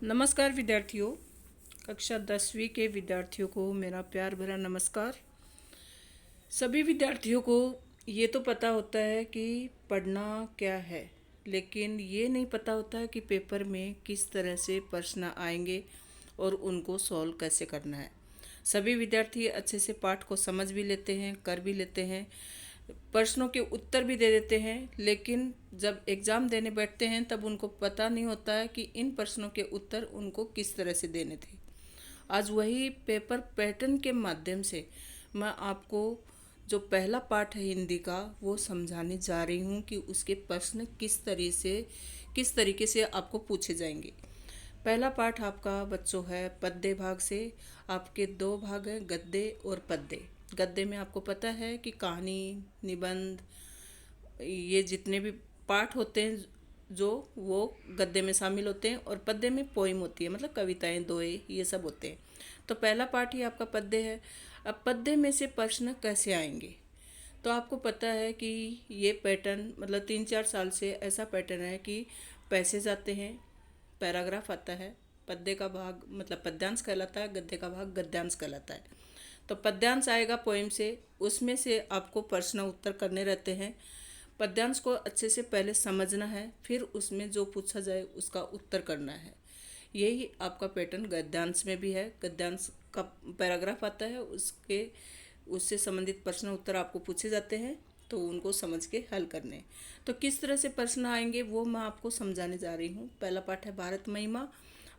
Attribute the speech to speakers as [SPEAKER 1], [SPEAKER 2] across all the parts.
[SPEAKER 1] नमस्कार विद्यार्थियों। कक्षा 10वीं के विद्यार्थियों को मेरा प्यार भरा नमस्कार। सभी विद्यार्थियों को ये तो पता होता है कि पढ़ना क्या है, लेकिन ये नहीं पता होता है कि पेपर में किस तरह से प्रश्न आएंगे और उनको सॉल्व कैसे करना है। सभी विद्यार्थी अच्छे से पाठ को समझ भी लेते हैं, कर भी लेते हैं, प्रश्नों के उत्तर भी दे देते हैं, लेकिन जब एग्ज़ाम देने बैठते हैं तब उनको पता नहीं होता है कि इन प्रश्नों के उत्तर उनको किस तरह से देने थे। आज वही पेपर पैटर्न के माध्यम से मैं आपको जो पहला पाठ है हिंदी का वो समझाने जा रही हूँ कि उसके प्रश्न किस तरीके से आपको पूछे जाएंगे। पहला पाठ आपका बच्चों है पद्य भाग से। आपके दो भाग हैं, गद्य और पद्य। गद्य में आपको पता है कि कहानी, निबंध, ये जितने भी पाठ होते हैं जो वो गद्य में शामिल होते हैं, और पद्य में पोइम होती है, मतलब कविताएं, दोहे, ये सब होते हैं। तो पहला पाठ ही आपका पद्य है। अब पद्य में से प्रश्न कैसे आएंगे, तो आपको पता है कि ये पैटर्न मतलब 3-4 साल से ऐसा पैटर्न है कि पैसेज आते हैं, पैराग्राफ आता है, पद्य का भाग मतलब पद्यांश कहलाता है, गद्य का भाग गद्यांश कहलाता है। तो पद्यांश आएगा पोइम से, उसमें से आपको प्रश्न उत्तर करने रहते हैं। पद्यांश को अच्छे से पहले समझना है, फिर उसमें जो पूछा जाए उसका उत्तर करना है। यही आपका पैटर्न गद्यांश में भी है। गद्यांश का पैराग्राफ आता है, उससे संबंधित प्रश्न उत्तर आपको पूछे जाते हैं, तो उनको समझ के हल करने। तो किस तरह से प्रश्न आएंगे वो मैं आपको समझाने जा रही हूँ। पहला पाठ है भारत महिमा।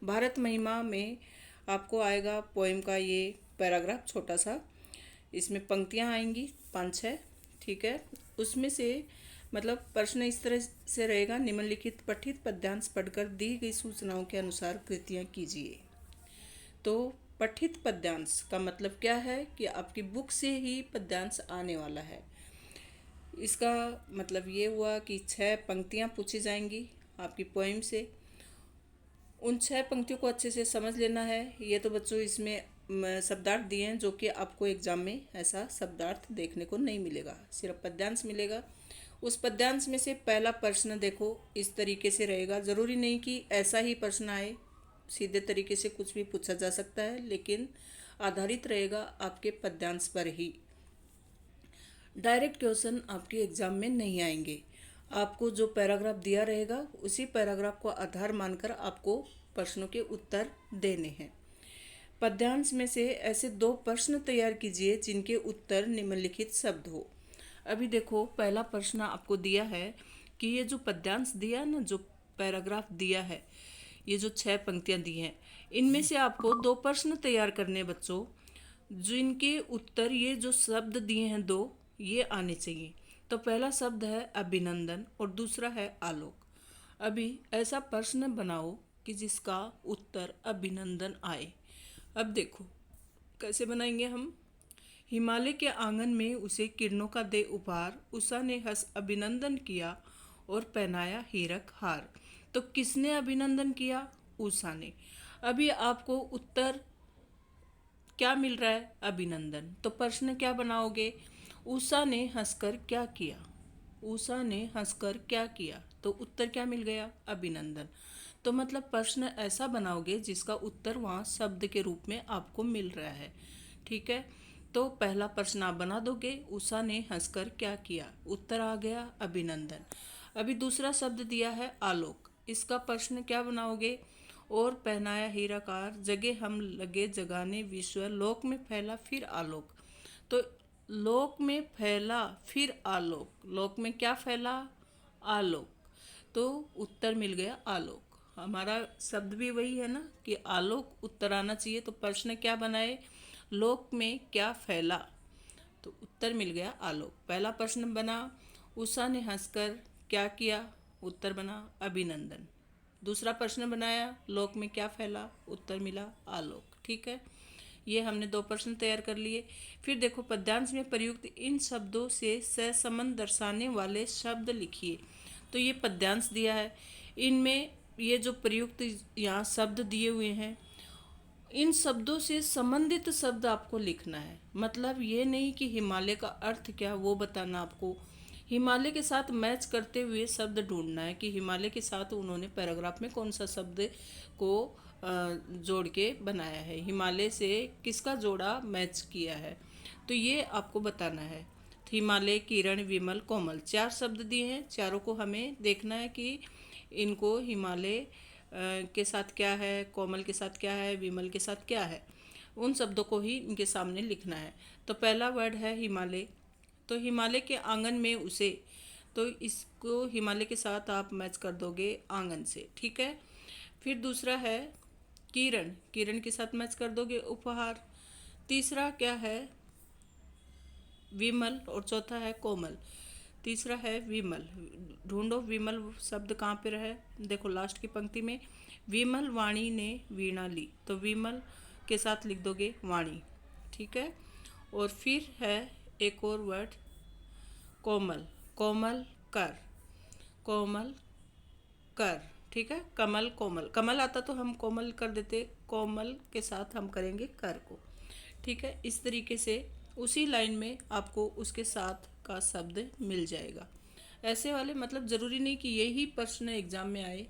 [SPEAKER 1] भारत महिमा में आपको आएगा पोएम का ये पैराग्राफ छोटा सा, इसमें पंक्तियाँ आएंगी 5-6, ठीक है। उसमें से मतलब प्रश्न इस तरह से रहेगा, निम्नलिखित पठित पद्यांश पढ़कर दी गई सूचनाओं के अनुसार कृतियाँ कीजिए। तो पठित पद्यांश का मतलब क्या है कि आपकी बुक से ही पद्यांश आने वाला है। इसका मतलब ये हुआ कि 6 पंक्तियाँ पूछी जाएंगी आपकी पोएम से। उन 6 पंक्तियों को अच्छे से समझ लेना है। ये तो बच्चों इसमें शब्दार्थ दिए हैं, जो कि आपको एग्जाम में ऐसा शब्दार्थ देखने को नहीं मिलेगा, सिर्फ पद्यांश मिलेगा। उस पद्यांश में से पहला प्रश्न देखो इस तरीके से रहेगा। ज़रूरी नहीं कि ऐसा ही प्रश्न आए, सीधे तरीके से कुछ भी पूछा जा सकता है, लेकिन आधारित रहेगा आपके पद्यांश पर ही। डायरेक्ट क्वेश्चन आपके एग्जाम में नहीं आएंगे। आपको जो पैराग्राफ दिया रहेगा उसी पैराग्राफ को आधार मानकर आपको प्रश्नों के उत्तर देने हैं। पद्यांश में से ऐसे 2 प्रश्न तैयार कीजिए जिनके उत्तर निम्नलिखित शब्द हो। अभी देखो पहला प्रश्न आपको दिया है कि ये जो पद्यांश दिया है ना, जो पैराग्राफ दिया है, ये जो 6 पंक्तियां दी हैं, इनमें से आपको 2 प्रश्न तैयार करने हैं बच्चों, जिनके उत्तर ये जो शब्द दिए हैं 2, ये आने चाहिए। तो पहला शब्द है अभिनंदन और दूसरा है आलोक। अभी ऐसा प्रश्न बनाओ कि जिसका उत्तर अभिनंदन आए। अब देखो कैसे बनाएंगे हम। हिमालय के आंगन में उसे किरणों का दे उपहार, उषा ने हंस अभिनंदन किया और पहनाया हीरक हार। तो किसने अभिनंदन किया? उषा ने। अभी आपको उत्तर क्या मिल रहा है? अभिनंदन। तो प्रश्न क्या बनाओगे? उषा ने हंसकर क्या किया? उषा ने हंसकर क्या किया? तो उत्तर क्या मिल गया? अभिनंदन। तो मतलब प्रश्न ऐसा बनाओगे जिसका उत्तर वहाँ शब्द के रूप में आपको मिल रहा है, ठीक है। तो पहला प्रश्न आप बना दोगे, उषा ने हंसकर क्या किया, उत्तर आ गया अभिनंदन। अभी दूसरा शब्द दिया है आलोक। इसका प्रश्न क्या बनाओगे? और पहनाया हीराकार, जगे हम लगे जगाने विश्व, लोक में फैला फिर आलोक। तो लोक में फैला फिर आलोक, लोक में क्या फैला? आलोक। तो उत्तर मिल गया आलोक। हमारा शब्द भी वही है ना कि आलोक उत्तर आना चाहिए। तो प्रश्न क्या बनाए? लोक में क्या फैला, तो उत्तर मिल गया आलोक। पहला प्रश्न बना उषा ने हंसकर क्या किया, उत्तर बना अभिनंदन। दूसरा प्रश्न बनाया लोक में क्या फैला, उत्तर मिला आलोक, ठीक है। ये हमने 2 प्रश्न तैयार कर लिए। फिर देखो पद्यांश में प्रयुक्त इन शब्दों से सहसंबंध दर्शाने वाले शब्द लिखिए। तो ये पद्यांश दिया है, इनमें ये जो प्रयुक्त यहाँ शब्द दिए हुए हैं, इन शब्दों से संबंधित शब्द आपको लिखना है। मतलब ये नहीं कि हिमालय का अर्थ क्या वो बताना आपको, हिमालय के साथ मैच करते हुए शब्द ढूंढना है कि हिमालय के साथ उन्होंने पैराग्राफ में कौन सा शब्द को जोड़ के बनाया है, हिमालय से किसका जोड़ा मैच किया है, तो ये आपको बताना है। हिमालय, किरण, विमल, कोमल, 4 शब्द दिए हैं। चारों को हमें देखना है कि इनको हिमालय के साथ क्या है, कोमल के साथ क्या है, विमल के साथ क्या है, उन शब्दों को ही इनके सामने लिखना है। तो पहला वर्ड है हिमालय, तो हिमालय के आंगन में उसे, तो इसको हिमालय के साथ आप मैच कर दोगे आंगन से, ठीक है। फिर दूसरा है किरण, किरण के साथ मैच कर दोगे उपहार। तीसरा क्या है विमल, और चौथा है कोमल। तीसरा है विमल, ढूंढो विमल शब्द कहाँ पर है, देखो लास्ट की पंक्ति में, विमल वाणी ने वीणा ली, तो विमल के साथ लिख दोगे वाणी, ठीक है। और फिर है एक और वर्ड कोमल, कोमल कर, कोमल कर, ठीक है। कमल, कोमल, कमल आता तो हम कोमल कर देते, कोमल के साथ हम करेंगे कर को, ठीक है। इस तरीके से उसी लाइन में आपको उसके साथ का शब्द मिल जाएगा। ऐसे वाले मतलब ज़रूरी नहीं कि यही प्रश्न एग्ज़ाम में आए,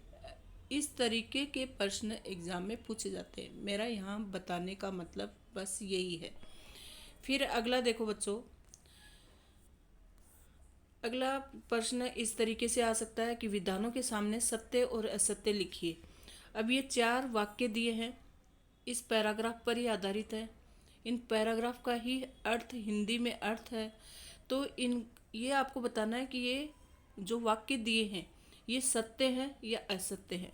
[SPEAKER 1] इस तरीके के प्रश्न एग्ज़ाम में पूछे जाते हैं। मेरा यहाँ बताने का मतलब बस यही है। फिर अगला देखो बच्चों, अगला प्रश्न इस तरीके से आ सकता है कि विधानों के सामने सत्य और असत्य लिखिए। अब ये 4 वाक्य दिए हैं, इस पैराग्राफ पर ही आधारित है, इन पैराग्राफ का ही अर्थ हिंदी में अर्थ है। तो ये आपको बताना है कि ये जो वाक्य दिए हैं ये सत्य हैं या असत्य हैं।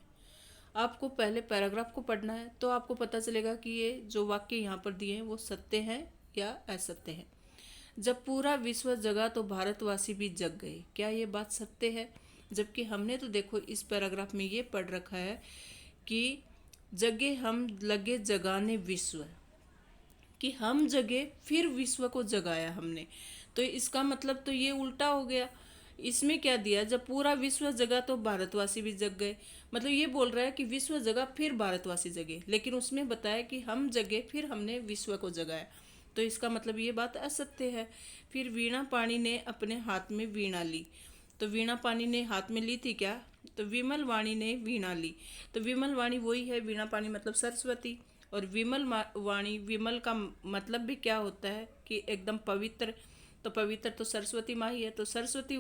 [SPEAKER 1] आपको पहले पैराग्राफ को पढ़ना है तो आपको पता चलेगा कि ये जो वाक्य यहाँ पर दिए हैं वो सत्य हैं या असत्य हैं। जब पूरा विश्व जगा तो भारतवासी भी जग गए, क्या ये बात सत्य है? जबकि हमने तो देखो इस पैराग्राफ में ये पढ़ रखा है कि जगे हम लगे जगाने विश्व, कि हम जगे फिर विश्व को जगाया हमने, तो इसका मतलब तो ये उल्टा हो गया। इसमें क्या दिया, जब पूरा विश्व जगा तो भारतवासी भी जग गए, मतलब ये बोल रहा है कि विश्व जगा फिर भारतवासी जगे, लेकिन उसमें बताया कि हम जगे फिर हमने विश्व को जगाया, तो इसका मतलब ये बात असत्य है। फिर वीणा पाणी ने अपने हाथ में वीणा ली, तो वीणा पाणी ने हाथ में ली थी क्या, तो विमल वाणी ने वीणा ली, तो विमल वाणी वही है, वीणा पाणी मतलब सरस्वती। और विमल वाणी, विमल का मतलब भी क्या होता है कि एकदम पवित्र, तो पवित्र तो सरस्वती माँ ही है, तो सरस्वती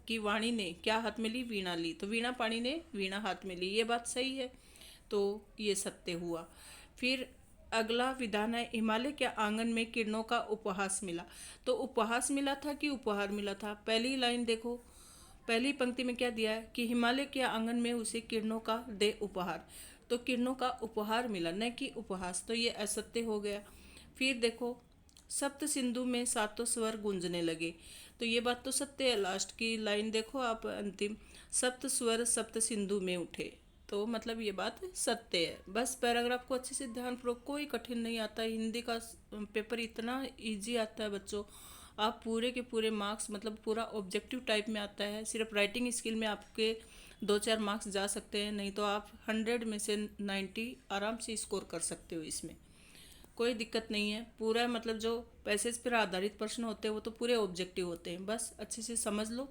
[SPEAKER 1] की वाणी ने क्या हाथ में ली, वीणा ली, तो वीणा पाणी ने वीणा हाथ में ली, ये बात सही है, तो ये सत्य हुआ। फिर अगला विधान है हिमालय के आंगन में किरणों का उपहास मिला, तो उपहास मिला था कि उपहार मिला था। पहली लाइन देखो, पहली पंक्ति में क्या दिया है कि हिमालय के आंगन में उसे किरणों का दे उपहार, तो किरणों का उपहार मिला न कि उपहास, तो ये असत्य हो गया। फिर देखो सप्त सिंधु में सातों स्वर गूंजने लगे, तो ये बात तो सत्य है। लास्ट की लाइन देखो आप अंतिम, सप्त स्वर सप्त सिंधु में उठे, तो मतलब ये बात सत्य है। बस पैराग्राफ को अच्छे से ध्यानपूर्वक, कोई कठिन नहीं आता है, हिंदी का पेपर इतना इजी आता है बच्चों, आप पूरे के पूरे मार्क्स मतलब पूरा ऑब्जेक्टिव टाइप में आता है। सिर्फ राइटिंग स्किल में आपके 2-4 मार्क्स जा सकते हैं, नहीं तो आप 100 में से 90 आराम से स्कोर कर सकते हो, इसमें कोई दिक्कत नहीं है। पूरा मतलब जो पैसेज पर आधारित प्रश्न होते हैं वो तो पूरे ऑब्जेक्टिव होते हैं, बस अच्छे से समझ लो,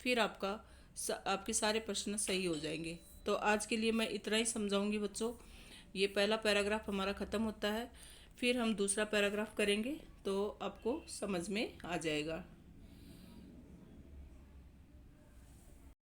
[SPEAKER 1] फिर आपके सारे प्रश्न सही हो जाएंगे। तो आज के लिए मैं इतना ही समझाऊंगी बच्चों। ये पहला पैराग्राफ हमारा ख़त्म होता है, फिर हम दूसरा पैराग्राफ करेंगे तो आपको समझ में आ जाएगा।